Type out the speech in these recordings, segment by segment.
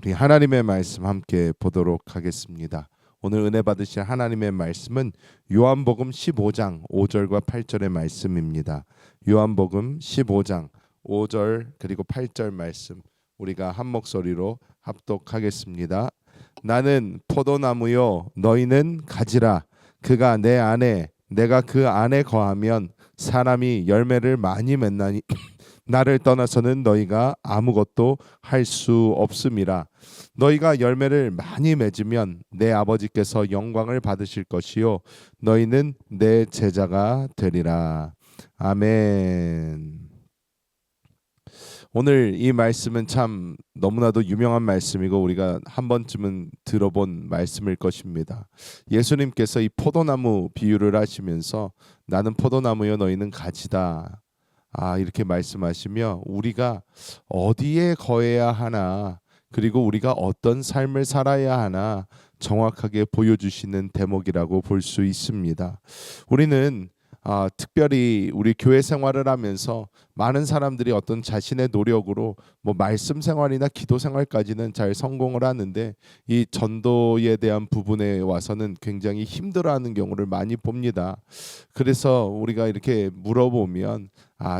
우리 하나님의 말씀 함께 보도록 하겠습니다. 오늘 은혜 받으실 하나님의 말씀은 요한복음 15장 5절과 8절의 말씀입니다. 요한복음 15장 5절 그리고 8절 말씀 우리가 한 목소리로 합독하겠습니다. 나는 포도나무요 너희는 가지라. 그가 내 안에 내가 그 안에 거하면 사람이 열매를 많이 맺나니 나를 떠나서는 너희가 아무것도 할 수 없음이라. 너희가 열매를 많이 맺으면 내 아버지께서 영광을 받으실 것이요 너희는 내 제자가 되리라. 아멘. 오늘 이 말씀은 참 너무나도 유명한 말씀이고 우리가 한 번쯤은 들어본 말씀일 것입니다. 예수님께서 이 포도나무 비유를 하시면서 나는 포도나무요 너희는 가지다. 이렇게 말씀하시며 우리가 어디에 거해야 하나 그리고 우리가 어떤 삶을 살아야 하나 정확하게 보여주시는 대목이라고 볼 수 있습니다. 우리는 특별히 우리 교회 생활을 하면서 많은 사람들이 어떤 자신의 노력으로 뭐 말씀 생활이나 기도 생활까지는 잘 성공을 하는데 이 전도에 대한 부분에 와서는 굉장히 힘들어하는 경우를 많이 봅니다. 그래서 우리가 이렇게 물어보면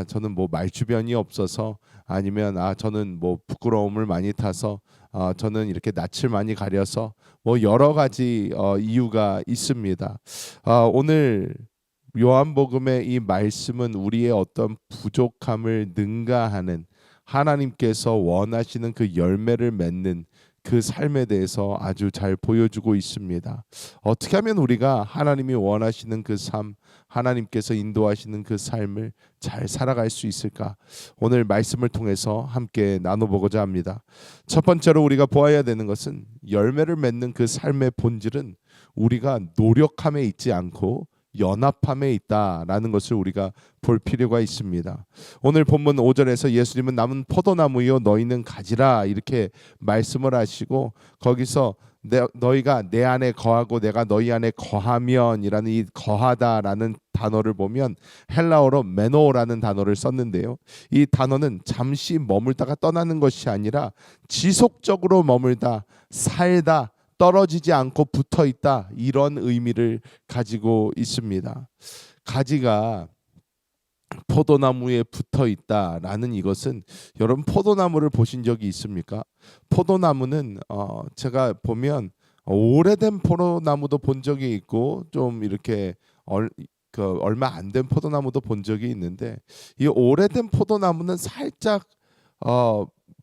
저는 뭐 말주변이 없어서 아니면 저는 뭐 부끄러움을 많이 타서 저는 이렇게 낯을 많이 가려서 뭐 여러 가지 이유가 있습니다. 오늘 요한복음의 이 말씀은 우리의 어떤 부족함을 능가하는 하나님께서 원하시는 그 열매를 맺는 그 삶에 대해서 아주 잘 보여주고 있습니다. 어떻게 하면 우리가 하나님이 원하시는 그 삶, 하나님께서 인도하시는 그 삶을 잘 살아갈 수 있을까? 오늘 말씀을 통해서 함께 나눠보고자 합니다. 첫 번째로 우리가 보아야 되는 것은 열매를 맺는 그 삶의 본질은 우리가 노력함에 있지 않고 연합함에 있다라는 것을 우리가 볼 필요가 있습니다. 오늘 본문 5절에서 예수님은 남은 포도나무요 너희는 가지라 이렇게 말씀을 하시고 거기서 너희가 내 안에 거하고 내가 너희 안에 거하면이라는 이 거하다라는 단어를 보면 헬라어로 메노라는 단어를 썼는데요. 이 단어는 잠시 머물다가 떠나는 것이 아니라 지속적으로 머물다, 살다, 떨어지지 않고 붙어 있다 이런 의미를 가지고 있습니다. 가지가 포도나무에 붙어 있다라는 이것은 여러분 포도나무를 보신 적이 있습니까? 포도나무는 제가 보면 오래된 포도나무도 본 적이 있고 좀 이렇게 얼마 안 된 포도나무도 본 적이 있는데 이 오래된 포도나무는 살짝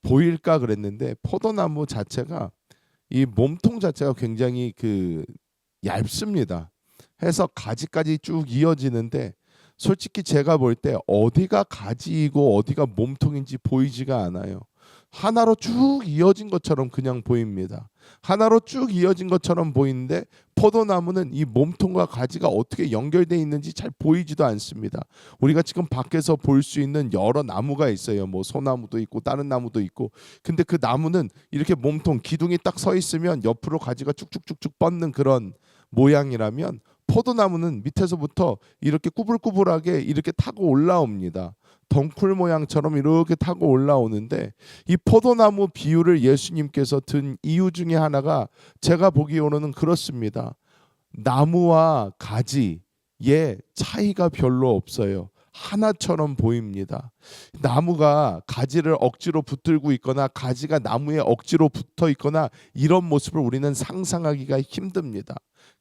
보일까 그랬는데 포도나무 자체가 이 몸통 자체가 굉장히 얇습니다. 해서 가지까지 쭉 이어지는데 솔직히 제가 볼 때 어디가 가지이고 어디가 몸통인지 보이지가 않아요. 하나로 쭉 이어진 것처럼 그냥 보입니다. 하나로 쭉 이어진 것처럼 보이는데 포도나무는 이 몸통과 가지가 어떻게 연결되어 있는지 잘 보이지도 않습니다. 우리가 지금 밖에서 볼 수 있는 여러 나무가 있어요. 뭐 소나무도 있고 다른 나무도 있고. 근데 그 나무는 이렇게 몸통 기둥이 딱 서 있으면 옆으로 가지가 쭉쭉쭉쭉 뻗는 그런 모양이라면 포도나무는 밑에서부터 이렇게 꾸불꾸불하게 이렇게 타고 올라옵니다. 덩쿨 모양처럼 이렇게 타고 올라오는데 이 포도나무 비유를 예수님께서 든 이유 중에 하나가 제가 보기로는 그렇습니다. 나무와 가지의 차이가 별로 없어요. 하나처럼 보입니다. 나무가 가지를 억지로 붙들고 있거나 가지가 나무에 억지로 붙어 있거나 이런 모습을 우리는 상상하기가 힘듭니다.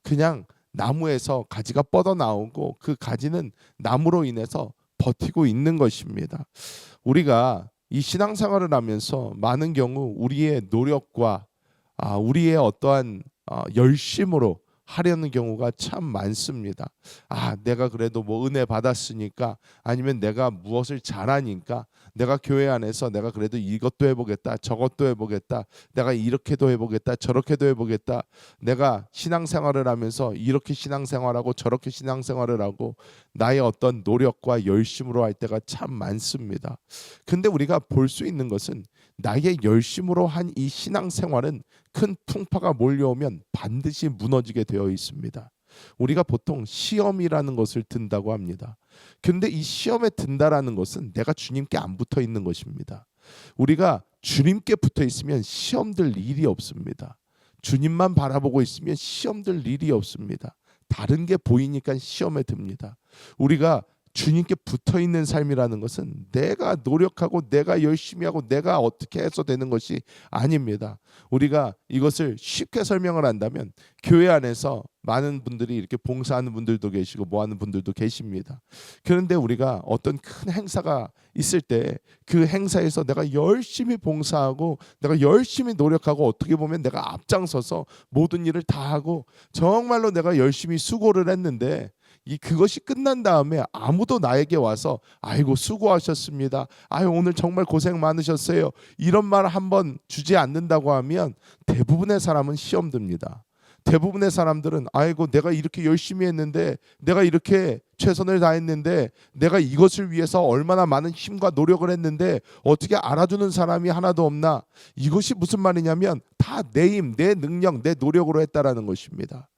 그냥 나무에서 가지가 뻗어 나오고 그 가지는 나무로 인해서 버티고 있는 것입니다. 우리가 이 신앙생활을 하면서 많은 경우 우리의 노력과 우리의 어떠한 열심으로 하려는 경우가 참 많습니다. 내가 그래도 뭐 은혜 받았으니까 아니면 내가 무엇을 잘하니까 내가 교회 안에서 내가 그래도 이것도 해보겠다 저것도 해보겠다 내가 이렇게도 해보겠다 저렇게도 해보겠다 내가 신앙생활을 하면서 이렇게 신앙생활하고 저렇게 신앙생활을 하고 나의 어떤 노력과 열심으로 할 때가 참 많습니다. 근데 우리가 볼 수 있는 것은 나의 열심으로 한 이 신앙생활은 큰 풍파가 몰려오면 반드시 무너지게 되어 있습니다. 우리가 보통 시험이라는 것을 든다고 합니다. 근데 이 시험에 든다라는 것은 내가 주님께 안 붙어 있는 것입니다. 우리가 주님께 붙어 있으면 시험 들 일이 없습니다. 주님만 바라보고 있으면 시험 들 일이 없습니다. 다른 게 보이니까 시험에 듭니다. 우리가 주님께 붙어 있는 삶이라는 것은 내가 노력하고 내가 열심히 하고 내가 어떻게 해서 되는 것이 아닙니다. 우리가 이것을 쉽게 설명을 한다면 교회 안에서 많은 분들이 이렇게 봉사하는 분들도 계시고 뭐 하는 분들도 계십니다. 그런데 우리가 어떤 큰 행사가 있을 때 그 행사에서 내가 열심히 봉사하고 내가 열심히 노력하고 어떻게 보면 내가 앞장서서 모든 일을 다 하고 정말로 내가 열심히 수고를 했는데 그것이 끝난 다음에 아무도 나에게 와서 아이고 수고하셨습니다. 아유 오늘 정말 고생 많으셨어요. 이런 말 한번 주지 않는다고 하면 대부분의 사람은 시험 듭니다. 대부분의 사람들은 아이고 내가 이렇게 열심히 했는데 내가 이렇게 최선을 다했는데 내가 이것을 위해서 얼마나 많은 힘과 노력을 했는데 어떻게 알아주는 사람이 하나도 없나. 이것이 무슨 말이냐면 다 내 힘, 내 능력, 내 노력으로 했다라는 것입니다.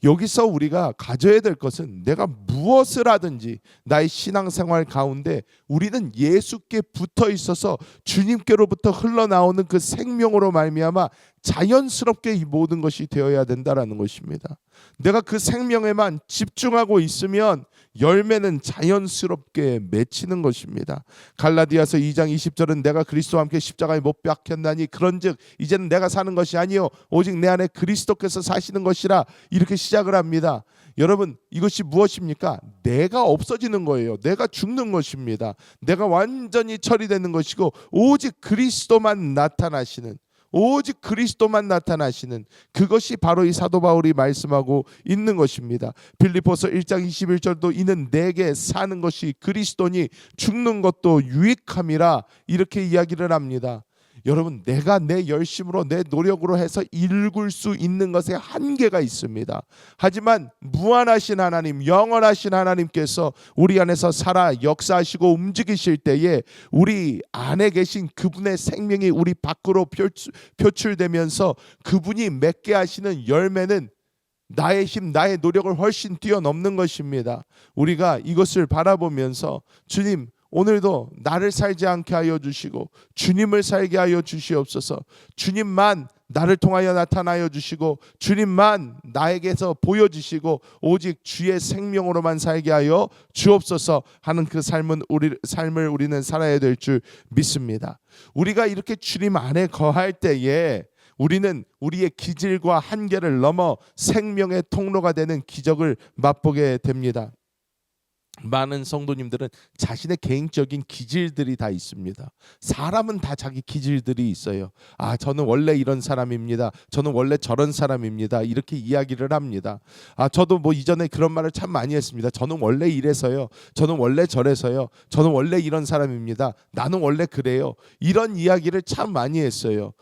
여기서 우리가 가져야 될 것은 내가 무엇을 하든지 나의 신앙생활 가운데 우리는 예수께 붙어 있어서 주님께로부터 흘러나오는 그 생명으로 말미암아 자연스럽게 이 모든 것이 되어야 된다라는 것입니다. 내가 그 생명에만 집중하고 있으면 열매는 자연스럽게 맺히는 것입니다. 갈라디아서 2장 20절은 내가 그리스도와 함께 십자가에 못 박혔나니 그런즉 이제는 내가 사는 것이 아니요 오직 내 안에 그리스도께서 사시는 것이라 이렇게 시작을 합니다. 여러분 이것이 무엇입니까? 내가 없어지는 거예요. 내가 죽는 것입니다. 내가 완전히 처리되는 것이고 오직 그리스도만 나타나시는 오직 그리스도만 나타나시는 그것이 바로 이 사도 바울이 말씀하고 있는 것입니다. 빌립보서 1장 21절도 이는 내게 사는 것이 그리스도니 죽는 것도 유익함이라 이렇게 이야기를 합니다. 여러분 내가 내 열심으로 내 노력으로 해서 이룰 수 있는 것에 한계가 있습니다. 하지만 무한하신 하나님 영원하신 하나님께서 우리 안에서 살아 역사하시고 움직이실 때에 우리 안에 계신 그분의 생명이 우리 밖으로 표출되면서 그분이 맺게 하시는 열매는 나의 힘, 나의 노력을 훨씬 뛰어넘는 것입니다. 우리가 이것을 바라보면서 주님 오늘도 나를 살지 않게 하여 주시고 주님을 살게 하여 주시옵소서. 주님만 나를 통하여 나타나여 주시고 주님만 나에게서 보여주시고 오직 주의 생명으로만 살게 하여 주옵소서 하는 그 삶을 우리는 살아야 될 줄 믿습니다. 우리가 이렇게 주님 안에 거할 때에 우리는 우리의 기질과 한계를 넘어 생명의 통로가 되는 기적을 맛보게 됩니다. 많은 성도님들은 자신의 개인적인 기질들이 다 있습니다. 사람은 다 자기 기질들이 있어요. 아, 저는 원래 이런 사람입니다. 저는 원래 저런 사람입니다. 이렇게 이야기를 합니다. 아, 저도 뭐 이전에 그런 말을 참 많이 했습니다. 저는 원래 이래서요. 저는 원래 저래서요. 저는 원래 이런 사람입니다. 나는 원래 그래요. 이런 이야기를 참 많이 했어요.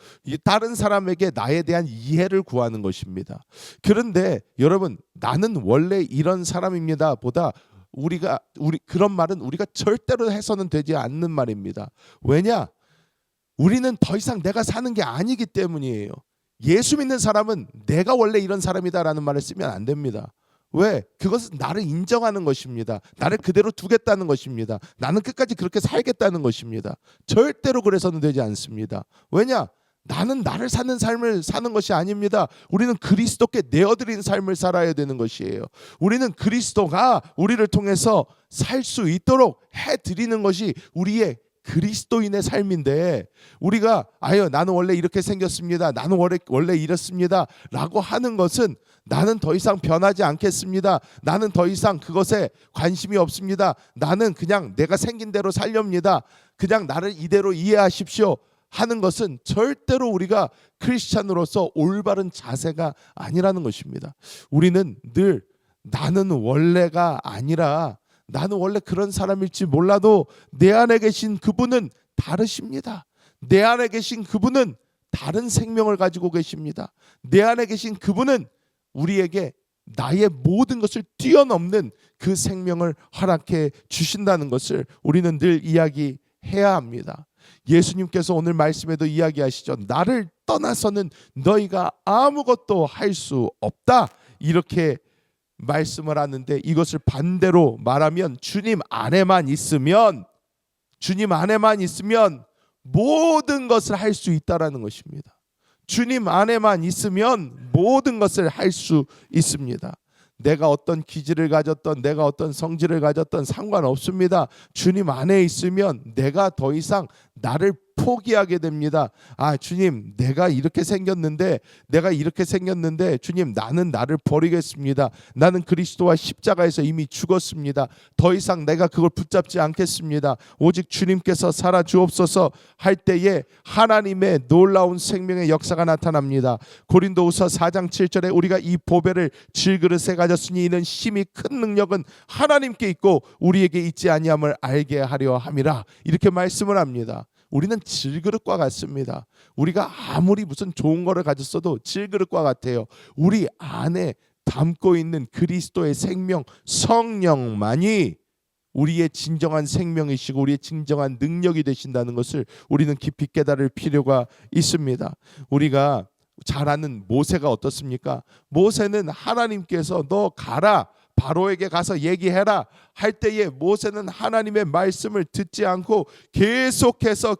다른 사람에게 나에 대한 이해를 구하는 것입니다. 그런데 여러분, 나는 원래 이런 사람입니다 보다 우리 그런 말은 우리가 절대로 해서는 되지 않는 말입니다. 왜냐? 우리는 더 이상 내가 사는 게 아니기 때문이에요. 예수 믿는 사람은 내가 원래 이런 사람이다라는 말을 쓰면 안 됩니다. 왜? 그것은 나를 인정하는 것입니다. 나를 그대로 두겠다는 것입니다. 나는 끝까지 그렇게 살겠다는 것입니다. 절대로 그래서는 되지 않습니다. 왜냐? 나는 나를 사는 삶을 사는 것이 아닙니다. 우리는 그리스도께 내어드린 삶을 살아야 되는 것이에요. 우리는 그리스도가 우리를 통해서 살 수 있도록 해드리는 것이 우리의 그리스도인의 삶인데 우리가 아유 나는 원래 이렇게 생겼습니다. 나는 원래 이렇습니다 라고 하는 것은 나는 더 이상 변하지 않겠습니다. 나는 더 이상 그것에 관심이 없습니다. 나는 그냥 내가 생긴 대로 살렵니다. 그냥 나를 이대로 이해하십시오 하는 것은 절대로 우리가 크리스찬으로서 올바른 자세가 아니라는 것입니다. 우리는 늘 나는 원래가 아니라 나는 원래 그런 사람일지 몰라도 내 안에 계신 그분은 다르십니다. 내 안에 계신 그분은 다른 생명을 가지고 계십니다. 내 안에 계신 그분은 우리에게 나의 모든 것을 뛰어넘는 그 생명을 허락해 주신다는 것을 우리는 늘 이야기해야 합니다. 예수님께서 오늘 말씀에도 이야기하시죠. 나를 떠나서는 너희가 아무것도 할 수 없다 이렇게 말씀을 하는데 이것을 반대로 말하면 주님 안에만 있으면 모든 것을 할 수 있다라는 것입니다. 주님 안에만 있으면 모든 것을 할 수 있습니다. 내가 어떤 기질을 가졌던, 내가 어떤 성질을 가졌던 상관없습니다. 주님 안에 있으면 내가 더 이상 나를 포기하게 됩니다. 아, 주님, 내가 이렇게 생겼는데 주님, 나는 나를 버리겠습니다. 나는 그리스도와 십자가에서 이미 죽었습니다. 더 이상 내가 그걸 붙잡지 않겠습니다. 오직 주님께서 살아 주옵소서 할 때에 하나님의 놀라운 생명의 역사가 나타납니다. 고린도후서 4장 7절에 우리가 이 보배를 질그릇에 가졌으니 이는 힘이 큰 능력은 하나님께 있고 우리에게 있지 아니함을 알게 하려 함이라, 이렇게 말씀을 합니다. 우리는 질그릇과 같습니다. 우리가 아무리 무슨 좋은 거를 가졌어도 질그릇과 같아요. 우리 안에 담고 있는 그리스도의 생명, 성령만이 우리의 진정한 생명이시고 우리의 진정한 능력이 되신다는 것을 우리는 깊이 깨달을 필요가 있습니다. 우리가 잘 아는 모세가 어떻습니까? 모세는 하나님께서 너 가라, 바로에게 가서 얘기해라 할 때에 모세는 하나님의 말씀을 듣지 않고 계속해서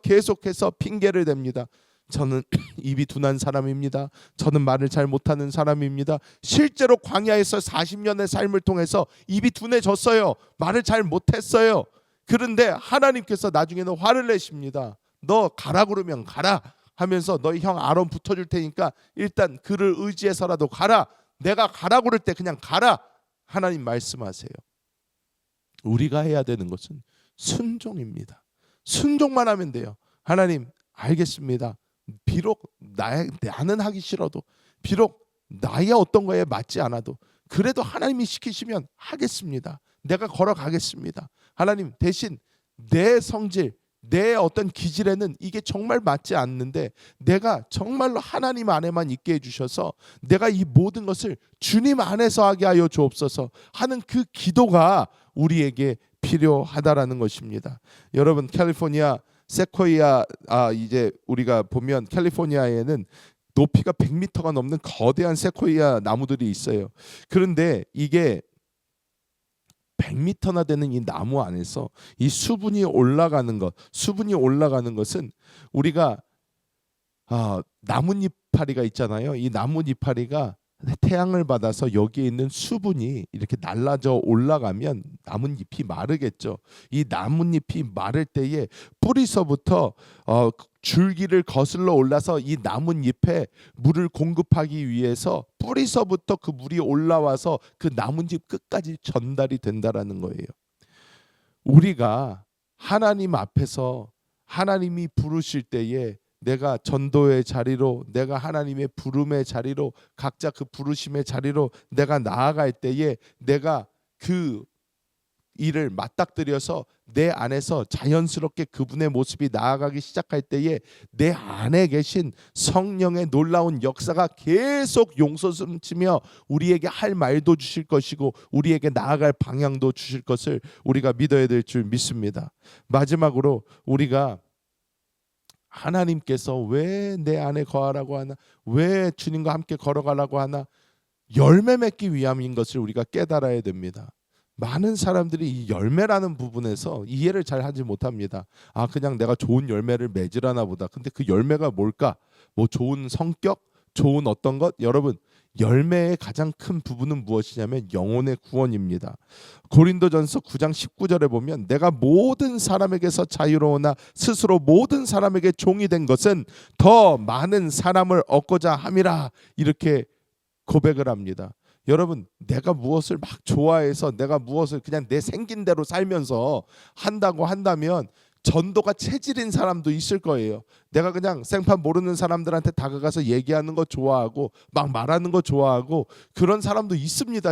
핑계를 댑니다. 저는 입이 둔한 사람입니다. 저는 말을 잘 못하는 사람입니다. 실제로 광야에서 40년의 삶을 통해서 입이 둔해졌어요. 말을 잘 못했어요. 그런데 하나님께서 나중에는 화를 내십니다. 너 가라 그러면 가라 하면서 너희 형 아론 붙어줄 테니까 일단 그를 의지해서라도 가라. 내가 가라 그럴 때 그냥 가라. 하나님 말씀하세요. 우리가 해야 되는 것은 순종입니다. 순종만 하면 돼요. 하나님 알겠습니다. 비록 나는 하기 싫어도, 비록 나의 어떤 거에 맞지 않아도 그래도 하나님이 시키시면 하겠습니다. 내가 걸어가겠습니다. 하나님 대신 내 성질, 내 어떤 기질에는 이게 정말 맞지 않는데 내가 정말로 하나님 안에만 있게 해주셔서 내가 이 모든 것을 주님 안에서 하게 하여 주옵소서 하는 그 기도가 우리에게 필요하다라는 것입니다. 여러분, 캘리포니아 세코이아, 이제 우리가 보면 캘리포니아에는 높이가 100m가 넘는 거대한 세코이아 나무들이 있어요. 그런데 이게 100m나 되는 이 나무 안에서 이 수분이 올라가는 것은 우리가 나뭇잎파리가 있잖아요. 이 나뭇잎파리가 태양을 받아서 여기에 있는 수분이 이렇게 날라져 올라가면 나뭇잎이 마르겠죠. 이 나뭇잎이 마를 때에 뿌리서부터 줄기를 거슬러 올라서 이 나뭇잎에 물을 공급하기 위해서 뿌리서부터 그 물이 올라와서 그 나뭇잎 끝까지 전달이 된다라는 거예요. 우리가 하나님 앞에서 하나님이 부르실 때에 내가 전도의 자리로, 내가 하나님의 부름의 자리로, 각자 그 부르심의 자리로 내가 나아갈 때에 내가 그 일을 맞닥뜨려서 내 안에서 자연스럽게 그분의 모습이 나아가기 시작할 때에 내 안에 계신 성령의 놀라운 역사가 계속 용서스름치며 우리에게 할 말도 주실 것이고 우리에게 나아갈 방향도 주실 것을 우리가 믿어야 될 줄 믿습니다. 마지막으로 우리가 하나님께서 왜 내 안에 거하라고 하나, 왜 주님과 함께 걸어가라고 하나, 열매 맺기 위함인 것을 우리가 깨달아야 됩니다. 많은 사람들이 이 열매라는 부분에서 이해를 잘 하지 못합니다. 그냥 내가 좋은 열매를 맺으라나 보다. 근데 그 열매가 뭘까? 뭐 좋은 성격, 좋은 어떤 것? 여러분, 열매의 가장 큰 부분은 무엇이냐면 영혼의 구원입니다. 고린도전서 9장 19절에 보면 내가 모든 사람에게서 자유로우나 스스로 모든 사람에게 종이 된 것은 더 많은 사람을 얻고자 함이라, 이렇게 고백을 합니다. 여러분, 내가 무엇을 막 좋아해서 내가 무엇을 그냥 내 생긴 대로 살면서 한다고 한다면 전도가 체질인 사람도 있을 거예요. 내가 그냥 생판 모르는 사람들한테 다가가서 얘기하는 거 좋아하고 막 말하는 거 좋아하고 그런 사람도 있습니다.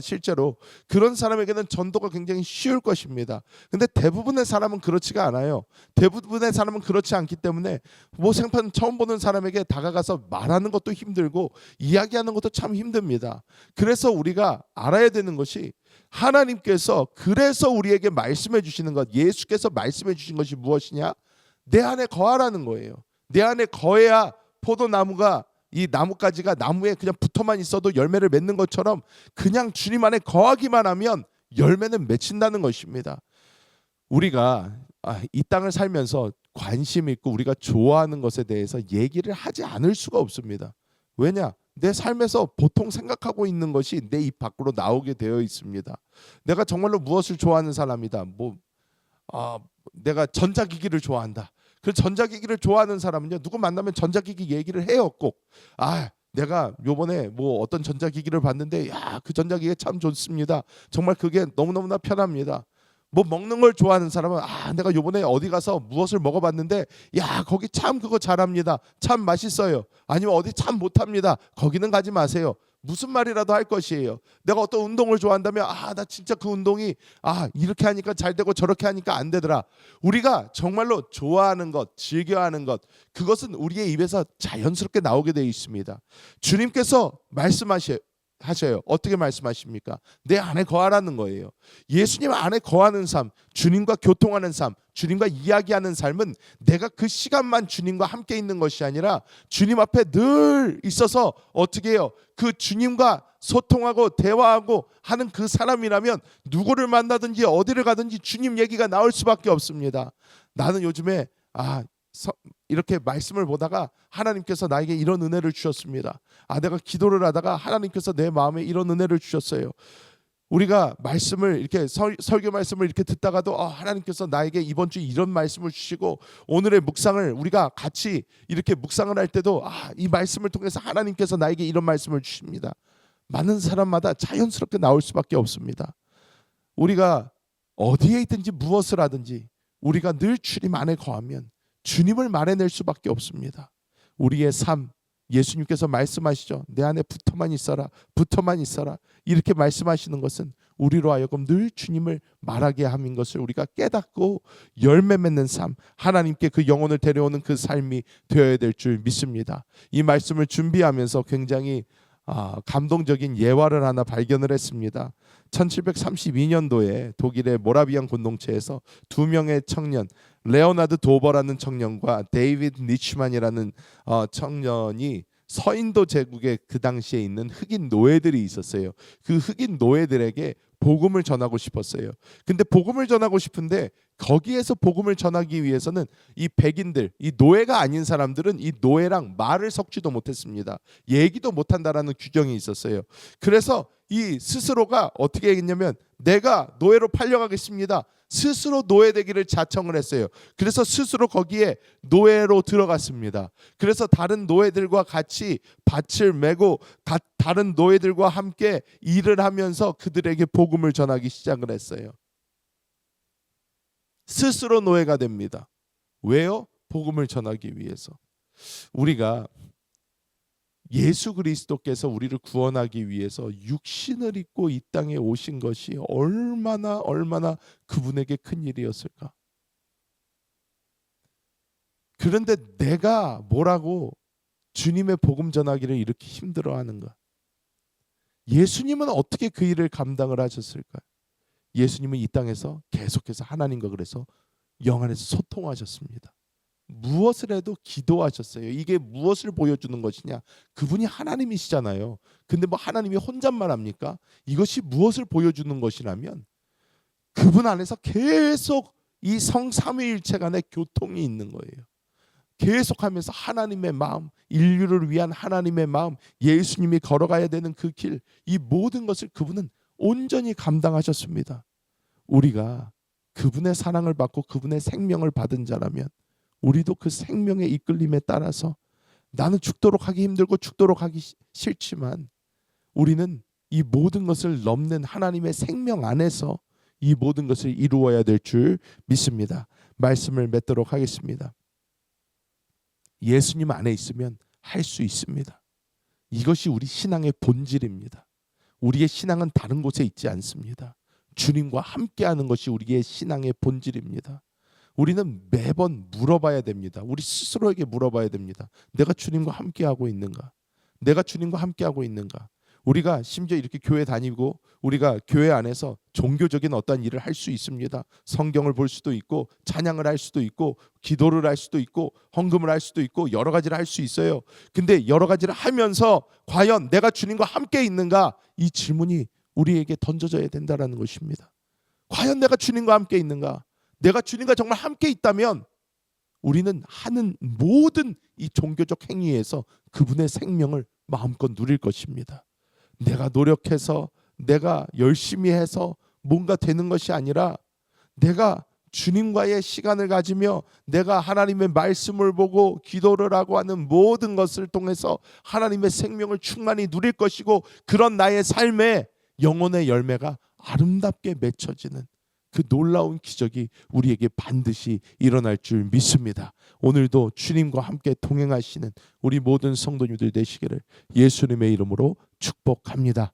실제로 그런 사람에게는 전도가 굉장히 쉬울 것입니다. 근데 대부분의 사람은 그렇지가 않아요. 대부분의 사람은 그렇지 않기 때문에 뭐 생판 처음 보는 사람에게 다가가서 말하는 것도 힘들고 이야기하는 것도 참 힘듭니다. 그래서 우리가 알아야 되는 것이, 하나님께서 그래서 우리에게 말씀해 주시는 것, 예수께서 말씀해 주신 것이 무엇이냐? 내 안에 거하라는 거예요. 내 안에 거해야 포도나무가, 이 나뭇가지가 나무에 그냥 붙어만 있어도 열매를 맺는 것처럼 그냥 주님 안에 거하기만 하면 열매는 맺힌다는 것입니다. 우리가 이 땅을 살면서 관심 있고 우리가 좋아하는 것에 대해서 얘기를 하지 않을 수가 없습니다. 왜냐? 내 삶에서 보통 생각하고 있는 것이 내 입 밖으로 나오게 되어 있습니다. 내가 정말로 무엇을 좋아하는 사람이다. 내가 전자기기를 좋아한다. 그 전자기기를 좋아하는 사람은요, 누구 만나면 전자기기 얘기를 해요. 꼭. 내가 요번에 어떤 전자기기를 봤는데 그 전자기기 참 좋습니다. 정말 그게 너무너무나 편합니다. 먹는 걸 좋아하는 사람은 내가 요번에 어디 가서 무엇을 먹어봤는데 거기 참 그거 잘합니다. 참 맛있어요. 아니면 어디 참 못합니다. 거기는 가지 마세요. 무슨 말이라도 할 것이에요. 내가 어떤 운동을 좋아한다면 나 진짜 그 운동이 이렇게 하니까 잘 되고 저렇게 하니까 안 되더라. 우리가 정말로 좋아하는 것, 즐겨하는 것, 그것은 우리의 입에서 자연스럽게 나오게 되어 있습니다. 주님께서 말씀하셔요. 어떻게 말씀하십니까? 내 안에 거하라는 거예요. 예수님 안에 거하는 삶, 주님과 교통하는 삶, 주님과 이야기하는 삶은 내가 그 시간만 주님과 함께 있는 것이 아니라 주님 앞에 늘 있어서 어떻게 해요? 그 주님과 소통하고 대화하고 하는 그 사람이라면 누구를 만나든지 어디를 가든지 주님 얘기가 나올 수밖에 없습니다. 나는 요즘에 이렇게 말씀을 보다가 하나님께서 나에게 이런 은혜를 주셨습니다. 내가 기도를 하다가 하나님께서 내 마음에 이런 은혜를 주셨어요. 우리가 말씀을 이렇게 설교 말씀을 이렇게 듣다가도 하나님께서 나에게 이번 주 이런 말씀을 주시고 오늘의 묵상을 우리가 같이 이렇게 묵상을 할 때도 이 말씀을 통해서 하나님께서 나에게 이런 말씀을 주십니다. 많은 사람마다 자연스럽게 나올 수밖에 없습니다. 우리가 어디에 있든지 무엇을 하든지 우리가 늘 주님 안에 거하면 주님을 말해낼 수밖에 없습니다. 우리의 삶, 예수님께서 말씀하시죠. 내 안에 붙어만 있어라, 붙어만 있어라. 이렇게 말씀하시는 것은 우리로 하여금 늘 주님을 말하게 함인 것을 우리가 깨닫고 열매 맺는 삶, 하나님께 그 영혼을 데려오는 그 삶이 되어야 될 줄 믿습니다. 이 말씀을 준비하면서 굉장히 감동적인 예화를 하나 발견을 했습니다. 1732년도에 독일의 모라비안 공동체에서 두 명의 청년, 레오나드 도버라는 청년과 데이비드 니츠만이라는 청년이 서인도 제국에 그 당시에 있는 흑인 노예들이 있었어요. 그 흑인 노예들에게 복음을 전하고 싶었어요. 근데 복음을 전하고 싶은데 거기에서 복음을 전하기 위해서는 이 백인들, 이 노예가 아닌 사람들은 이 노예랑 말을 섞지도 못했습니다. 얘기도 못한다라는 규정이 있었어요. 그래서 이 스스로가 어떻게 했냐면 내가 노예로 팔려가겠습니다. 스스로 노예되기를 자청을 했어요. 그래서 스스로 거기에 노예로 들어갔습니다. 그래서 다른 노예들과 같이 밭을 메고 다른 노예들과 함께 일을 하면서 그들에게 복음을 전하기 시작을 했어요. 스스로 노예가 됩니다. 왜요? 복음을 전하기 위해서. 우리가 예수 그리스도께서 우리를 구원하기 위해서 육신을 입고 이 땅에 오신 것이 얼마나 그분에게 큰 일이었을까? 그런데 내가 뭐라고 주님의 복음 전하기를 이렇게 힘들어하는가? 예수님은 어떻게 그 일을 감당을 하셨을까요? 예수님은 이 땅에서 계속해서 하나님과 그래서 영 안에서 소통하셨습니다. 무엇을 해도 기도하셨어요. 이게 무엇을 보여주는 것이냐? 그분이 하나님이시잖아요. 근데 하나님이 혼잣말 합니까? 이것이 무엇을 보여주는 것이라면 그분 안에서 계속 이 성삼위일체 간의 교통이 있는 거예요. 계속하면서 하나님의 마음, 인류를 위한 하나님의 마음, 예수님이 걸어가야 되는 그 길, 이 모든 것을 그분은 온전히 감당하셨습니다. 우리가 그분의 사랑을 받고 그분의 생명을 받은 자라면 우리도 그 생명의 이끌림에 따라서 나는 죽도록 하기 힘들고 죽도록 하기 싫지만 우리는 이 모든 것을 넘는 하나님의 생명 안에서 이 모든 것을 이루어야 될 줄 믿습니다. 말씀을 맺도록 하겠습니다. 예수님 안에 있으면 할 수 있습니다. 이것이 우리 신앙의 본질입니다. 우리의 신앙은 다른 곳에 있지 않습니다. 주님과 함께하는 것이 우리의 신앙의 본질입니다. 우리는 매번 물어봐야 됩니다. 우리 스스로에게 물어봐야 됩니다. 내가 주님과 함께하고 있는가? 내가 주님과 함께하고 있는가? 우리가 심지어 이렇게 교회 다니고 우리가 교회 안에서 종교적인 어떤 일을 할 수 있습니다. 성경을 볼 수도 있고 찬양을 할 수도 있고 기도를 할 수도 있고 헌금을 할 수도 있고 여러 가지를 할 수 있어요. 근데 여러 가지를 하면서 과연 내가 주님과 함께 있는가? 이 질문이 우리에게 던져져야 된다는 것입니다. 과연 내가 주님과 함께 있는가? 내가 주님과 정말 함께 있다면 우리는 하는 모든 이 종교적 행위에서 그분의 생명을 마음껏 누릴 것입니다. 내가 노력해서 내가 열심히 해서 뭔가 되는 것이 아니라 내가 주님과의 시간을 가지며 내가 하나님의 말씀을 보고 기도를 하고 하는 모든 것을 통해서 하나님의 생명을 충만히 누릴 것이고, 그런 나의 삶에 영혼의 열매가 아름답게 맺혀지는 그 놀라운 기적이 우리에게 반드시 일어날 줄 믿습니다. 오늘도 주님과 함께 동행하시는 우리 모든 성도님들 되시기를 예수님의 이름으로 축복합니다.